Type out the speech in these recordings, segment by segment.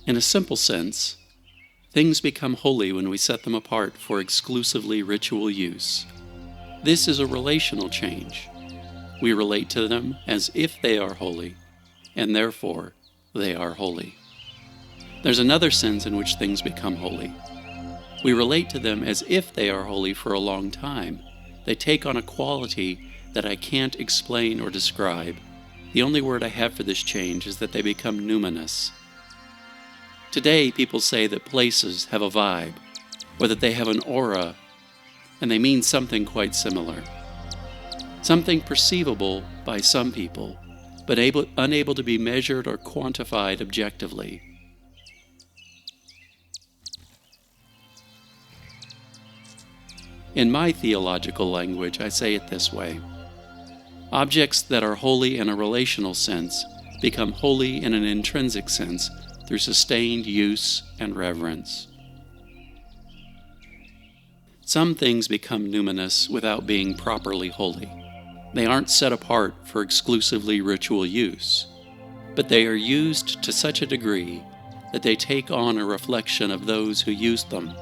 In a simple sense, things become holy when we set them apart for exclusively ritual use. This is a relational change. We relate to them as if they are holy, and therefore they are holy. There's another sense in which things become holy. We relate to them as if they are holy for a long time. They take on a quality that I can't explain or describe. The only word I have for this change is that they become numinous. Today, people say that places have a vibe, or that they have an aura, and they mean something quite similar. Something perceivable by some people, but unable to be measured or quantified objectively. In my theological language, I say it this way. Objects that are holy in a relational sense become holy in an intrinsic sense through sustained use and reverence. Some things become numinous without being properly holy. They aren't set apart for exclusively ritual use, but they are used to such a degree that they take on a reflection of those who used them.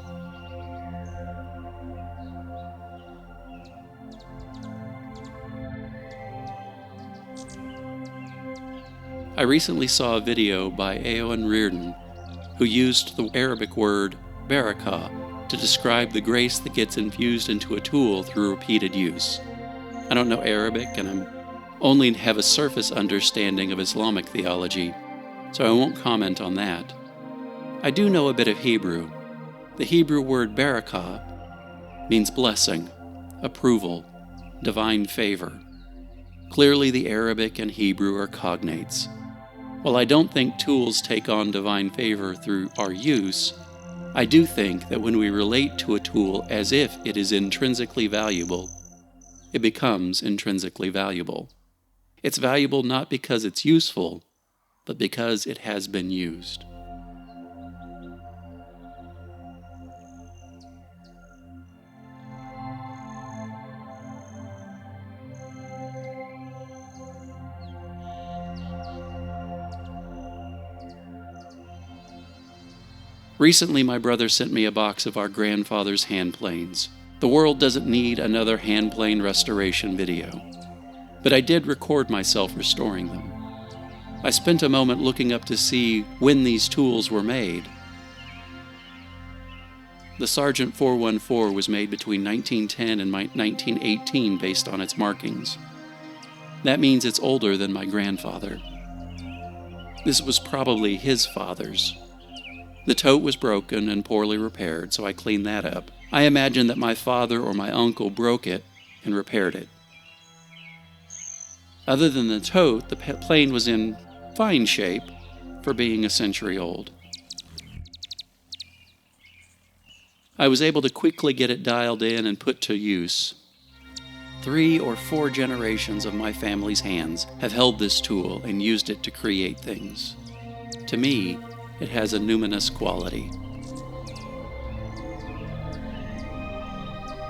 I recently saw a video by Eowyn Reardon, who used the Arabic word barakah to describe the grace that gets infused into a tool through repeated use. I don't know Arabic, and I only have a surface understanding of Islamic theology, so I won't comment on that. I do know a bit of Hebrew. The Hebrew word barakah means blessing, approval, divine favor. Clearly the Arabic and Hebrew are cognates. While I don't think tools take on divine favor through our use, I do think that when we relate to a tool as if it is intrinsically valuable, it becomes intrinsically valuable. It's valuable not because it's useful, but because it has been used. Recently, my brother sent me a box of our grandfather's hand planes. The world doesn't need another hand plane restoration video, but I did record myself restoring them. I spent a moment looking up to see when these tools were made. The Sargent 414 was made between 1910 and 1918 based on its markings. That means it's older than my grandfather. This was probably his father's. The tote was broken and poorly repaired, so I cleaned that up. I imagine that my father or my uncle broke it and repaired it. Other than the tote, the plane was in fine shape for being a century old. I was able to quickly get it dialed in and put to use. 3 or 4 generations of my family's hands have held this tool and used it to create things. To me, it has a numinous quality.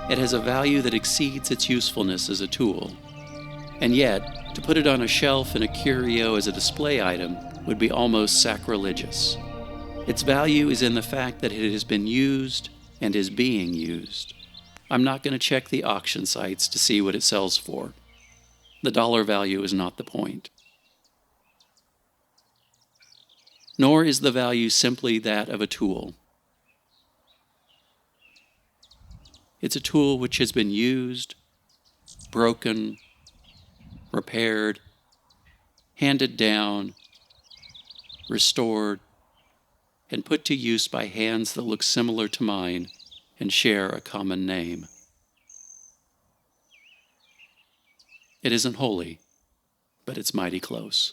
It has a value that exceeds its usefulness as a tool. And yet, to put it on a shelf in a curio as a display item would be almost sacrilegious. Its value is in the fact that it has been used and is being used. I'm not going to check the auction sites to see what it sells for. The dollar value is not the point. Nor is the value simply that of a tool. It's a tool which has been used, broken, repaired, handed down, restored, and put to use by hands that look similar to mine and share a common name. It isn't holy, but it's mighty close.